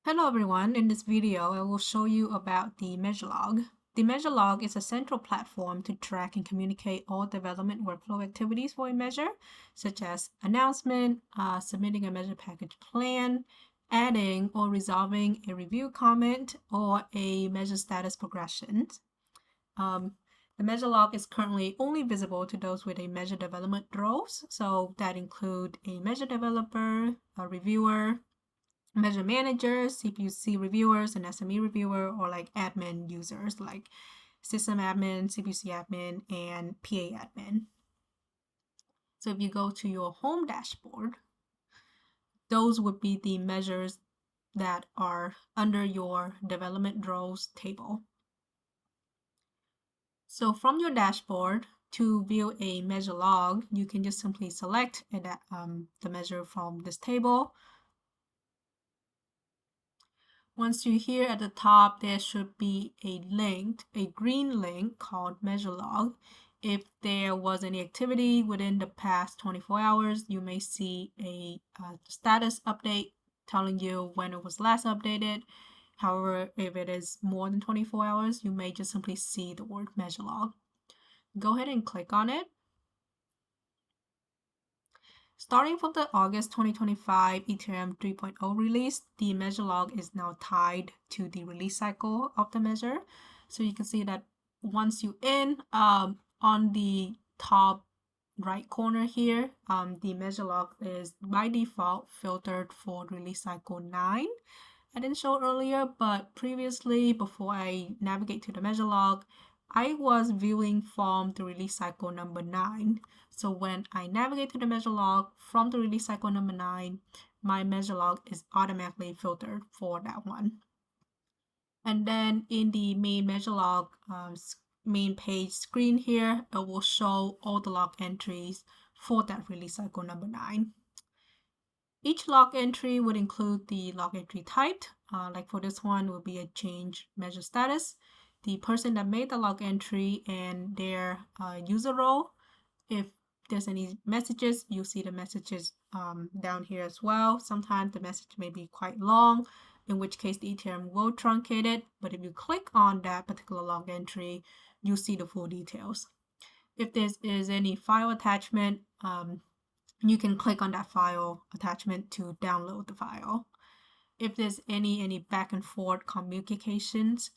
Hello everyone, in this video I will show you about the Measure Log. The Measure Log is a central platform to track and communicate all development workflow activities for a measure, such as announcement, submitting a measure package plan, adding or resolving a review comment, or a measure status progression. Um, the Measure Log is currently only visible to those with a measure development roles, so that include a measure developer, a reviewer, measure managers, CPUC reviewers, and SME reviewer, or like admin users like system admin, CPUC admin, and PA admin. So if you go to your home dashboard, those would be the measures that are under your development roles table. So from your dashboard, to view a measure log, you can just simply select the measure from this table. Once you're here at the top, there should be a link, a green link called Measure Log. If there was any activity within the past 24 hours, you may see a status update telling you when it was last updated. However, if it is more than 24 hours, you may just simply see the word Measure Log. Go ahead and click on it. Starting from the August 2025 Ethereum 3.0 release, the measure log is now tied to the release cycle of the measure. So you can see that once you in, on the top right corner here, the measure log is by default filtered for release cycle 9. I didn't show earlier, but previously, before I navigate to the measure log, I was viewing from the release cycle number 9. So when I navigate to the measure log from the release cycle number 9, my measure log is automatically filtered for that one. And then in the main measure log main page screen here, it will show all the log entries for that release cycle number 9. Each log entry would include the log entry type. Like for this one, will be a change measure status, the person that made the log entry, and their user role. If there's any messages, you'll see the messages down here as well. Sometimes the message may be quite long, in which case the Ethereum will truncate it. But if you click on that particular log entry, you'll see the full details. If there is any file attachment, you can click on that file attachment to download the file. If there's any back and forth communications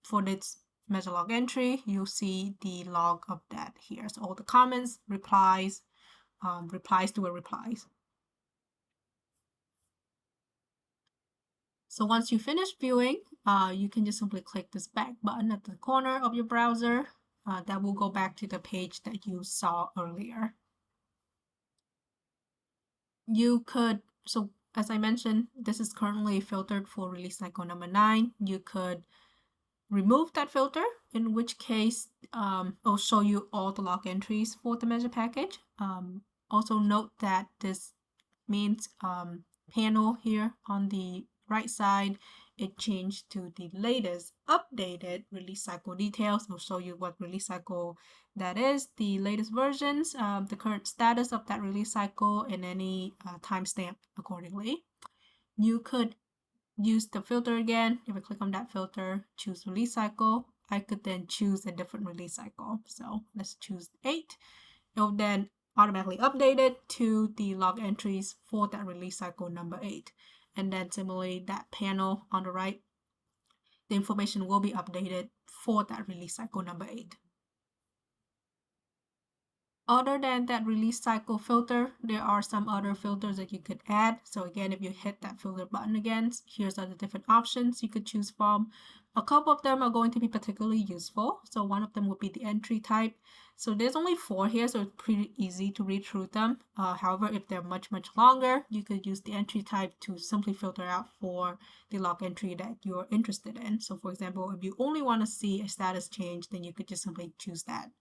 for this measure log entry, you'll see the log of that here. So all the comments, replies, replies to a replies. So once you finish viewing, you can just simply click this back button at the corner of your browser. That will go back to the page that you saw earlier. You could, so as I mentioned, this is currently filtered for release cycle number 9. You could remove that filter, in which case it'll show you all the log entries for the measure package. Also note that this means panel here on the right side, it changed to the latest updated release cycle details. We'll show you what release cycle that is, the latest versions, the current status of that release cycle, and any timestamp accordingly. You could use the filter again. If I click on that filter, choose release cycle, I could then choose a different release cycle. So let's choose 8. It'll then automatically update it to the log entries for that release cycle number 8. And then similarly, that panel on the right, the information will be updated for that release cycle number 8. Other than that release cycle filter, there are some other filters that you could add. So again, if you hit that filter button again, here's other different options you could choose from. A couple of them are going to be particularly useful. So one of them would be the entry type. So there's only 4 here, so it's pretty easy to read through them. However, if they're much longer, you could use the entry type to simply filter out for the log entry that you're interested in. So for example, if you only want to see a status change, then you could just simply choose that.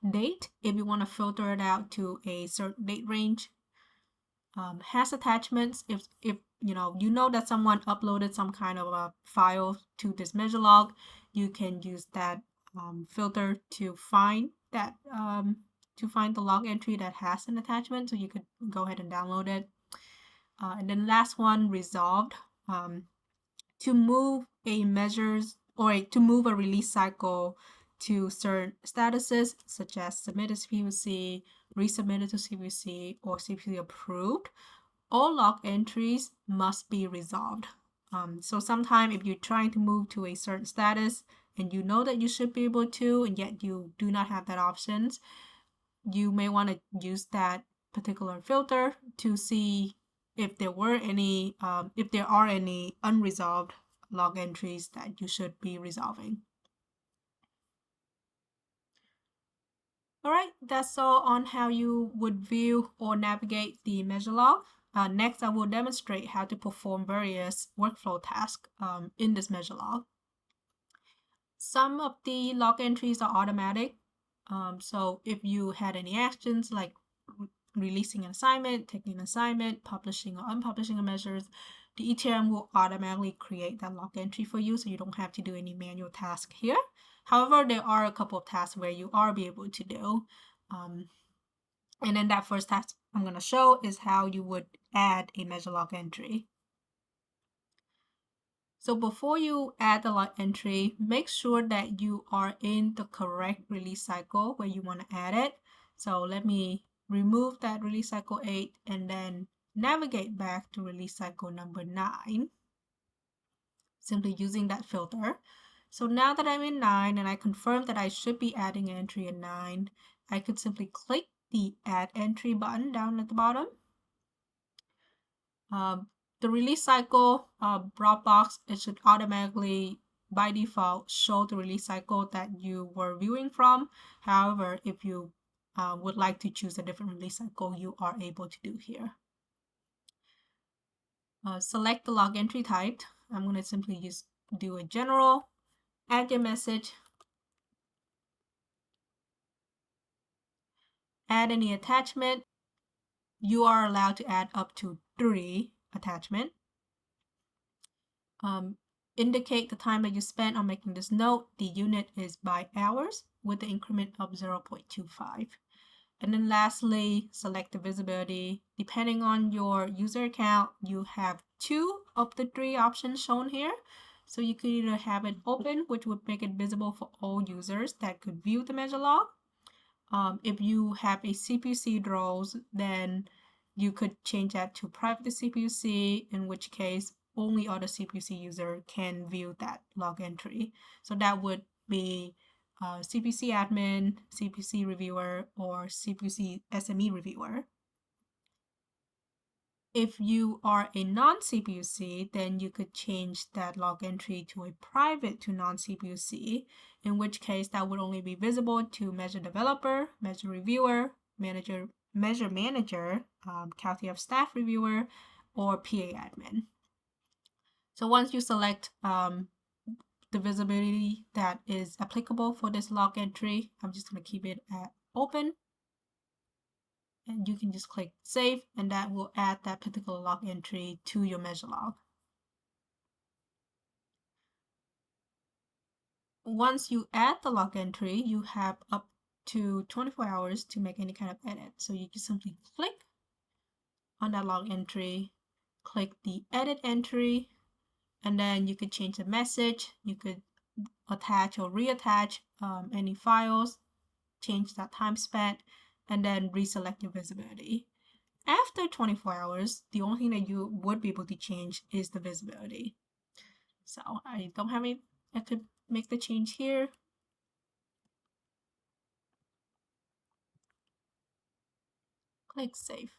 Date, if you want to filter it out to a certain date range. Has attachments, if you know that someone uploaded some kind of a file to this measure log, you can use that filter to find that the log entry that has an attachment, so you could go ahead and download it. And then last one, resolved. to move a measures or to move a release cycle to certain statuses such as submitted to CPUC, resubmitted to CPUC, or CPUC approved, all log entries must be resolved. So sometimes if you're trying to move to a certain status and you know that you should be able to, and yet you do not have that options, you may want to use that particular filter to see if there are any unresolved log entries that you should be resolving. All right, that's all on how you would view or navigate the measure log. Next, I will demonstrate how to perform various workflow tasks in this measure log. Some of the log entries are automatic. So if you had any actions like releasing an assignment, taking an assignment, publishing or unpublishing a measures, the ETRM will automatically create that log entry for you, so you don't have to do any manual task here. However, there are a couple of tasks where you are be able to do. And then that first task I'm going to show is how you would add a measure log entry. So before you add the log entry, make sure that you are in the correct release cycle where you want to add it. So let me remove that release cycle 8 and then navigate back to release cycle number 9, simply using that filter. So now that I'm in 9 and I confirm that I should be adding an entry in 9, I could simply click the add entry button down at the bottom. The release cycle drop box, it should automatically by default show the release cycle that you were viewing from. However, if you would like to choose a different release cycle, you are able to do here. Select the log entry type. I'm going to simply just do a general, add your message, add any attachment. You are allowed to add up to 3 attachments. Indicate the time that you spent on making this note. The unit is by hours with the increment of 0.25. And then lastly, select the visibility. Depending on your user account, you have 2 of the 3 options shown here. So you could either have it open, which would make it visible for all users that could view the measure log. If you have a CPUC roles, then you could change that to private CPUC, in which case only other CPUC user can view that log entry. So that would be CPUC admin, CPUC reviewer, or CPUC SME reviewer. If you are a non-CPUC, then you could change that log entry to a private to non-CPUC, in which case that would only be visible to measure developer, measure reviewer, measure manager, CalTF staff reviewer, or PA admin. So once you select the visibility that is applicable for this log entry, I'm just going to keep it at open. And you can just click save, and that will add that particular log entry to your measure log. Once you add the log entry, you have up to 24 hours to make any kind of edit. So you can simply click on that log entry, click the edit entry, and then you could change the message. You could attach or reattach any files, change that time spent, and then reselect your visibility. After 24 hours, the only thing that you would be able to change is the visibility. So I don't have any, I could make the change here. Click save.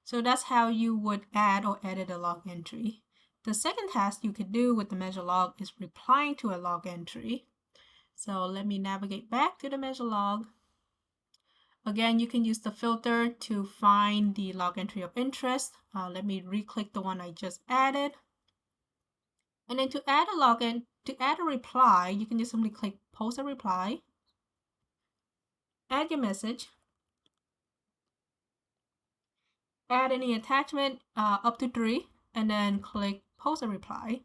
So that's how you would add or edit a log entry. The second task you could do with the measure log is replying to a log entry. So let me navigate back to the measure log. Again, you can use the filter to find the log entry of interest. Let me re-click the one I just added. And then to add a login, to add a reply, you can just simply click post a reply, add your message, add any attachment up to 3, and then click post a reply.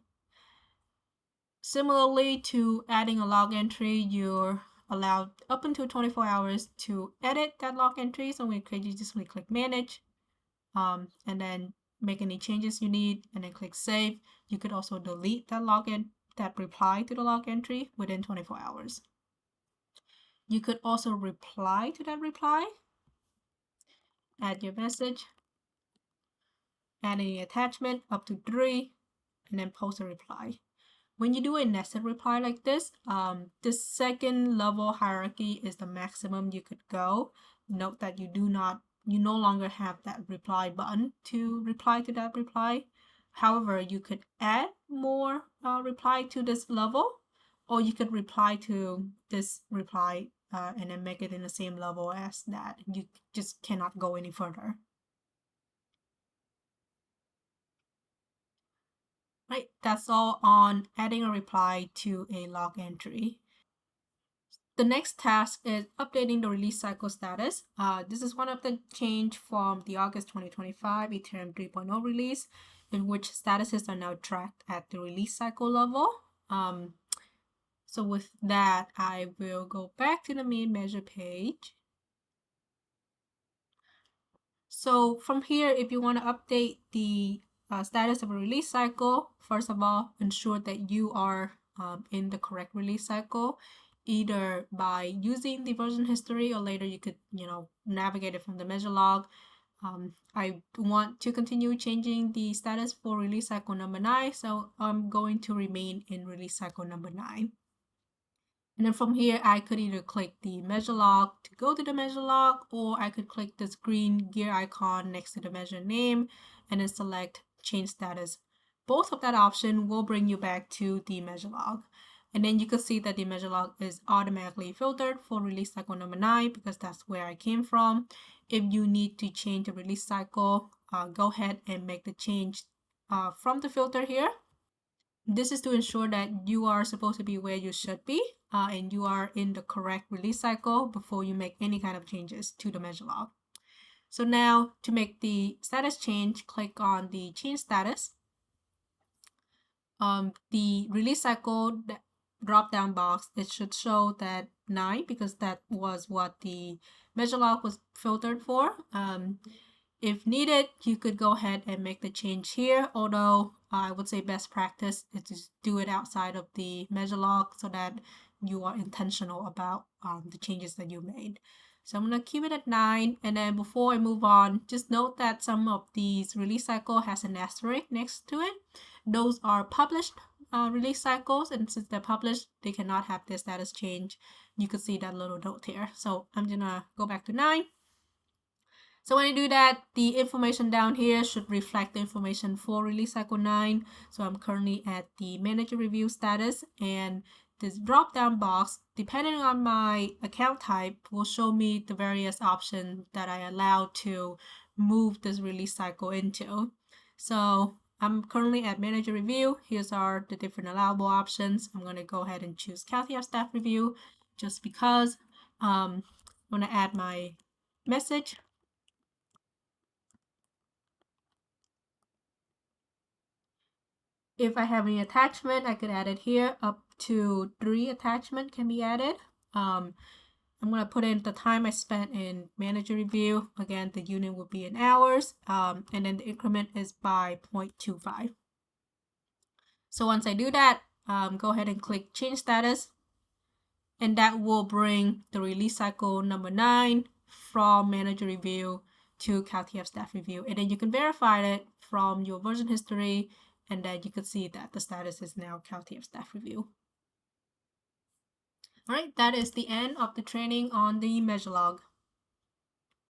Similarly to adding a log entry, you're allowed up until 24 hours to edit that log entry. So when you just want to click manage, and then make any changes you need, and then click save. You could also delete that reply to the log entry within 24 hours. You could also reply to that reply, add your message, add any attachment up to 3, and then post a reply. When you do a nested reply like this, the second level hierarchy is the maximum you could go. Note that you no longer have that reply button to reply to that reply. However, you could add more reply to this level, or you could reply to this reply and then make it in the same level as that. You just cannot go any further. Right, that's all on adding a reply to a log entry. The next task is updating the release cycle status. This is one of the change from the August 2025 Ethereum 3.0 release, in which statuses are now tracked at the release cycle level. So with that, I will go back to the main measure page. So from here, if you want to update the status of a release cycle, first of all, ensure that you are in the correct release cycle, either by using the version history, or later you could, navigate it from the measure log. I want to continue changing the status for release cycle number 9, so I'm going to remain in release cycle number 9. And then from here, I could either click the measure log to go to the measure log, or I could click this green gear icon next to the measure name and then select change status. Both of that option will bring you back to the measure log. And then you can see that the measure log is automatically filtered for release cycle number 9 because that's where I came from. If you need to change the release cycle, go ahead and make the change from the filter here. This is to ensure that you are supposed to be where you should be and you are in the correct release cycle before you make any kind of changes to the measure log. So now to make the status change, click on the change status. The release cycle drop down box, it should show that 9 because that was what the measure log was filtered for. If needed, you could go ahead and make the change here, although I would say best practice is to do it outside of the measure log so that you are intentional about the changes that you made. So I'm going to keep it at 9, and then before I move on, just note that some of these release cycle has an asterisk next to it. Those are published release cycles, and since they're published, they cannot have their status change. You can see that little note here. So I'm going to go back to 9. So when I do that, the information down here should reflect the information for release cycle 9. So I'm currently at the manager review status, and this drop down box, depending on my account type, will show me the various options that I allow to move this release cycle into. So I'm currently at manager review. Here's are the different allowable options. I'm going to go ahead and choose CalTF staff review just because I'm going to add my message. If I have any attachment, I could add it here. Up to 3 attachment can be added. I'm going to put in the time I spent in manager review. Again, the unit will be in hours, and then the increment is by 0.25. So once I do that, go ahead and click change status, and that will bring the release cycle number 9 from manager review to CalTF staff review. And then you can verify it from your version history, and then you can see that the status is now CalTF staff review. All right, that is the end of the training on the measure log.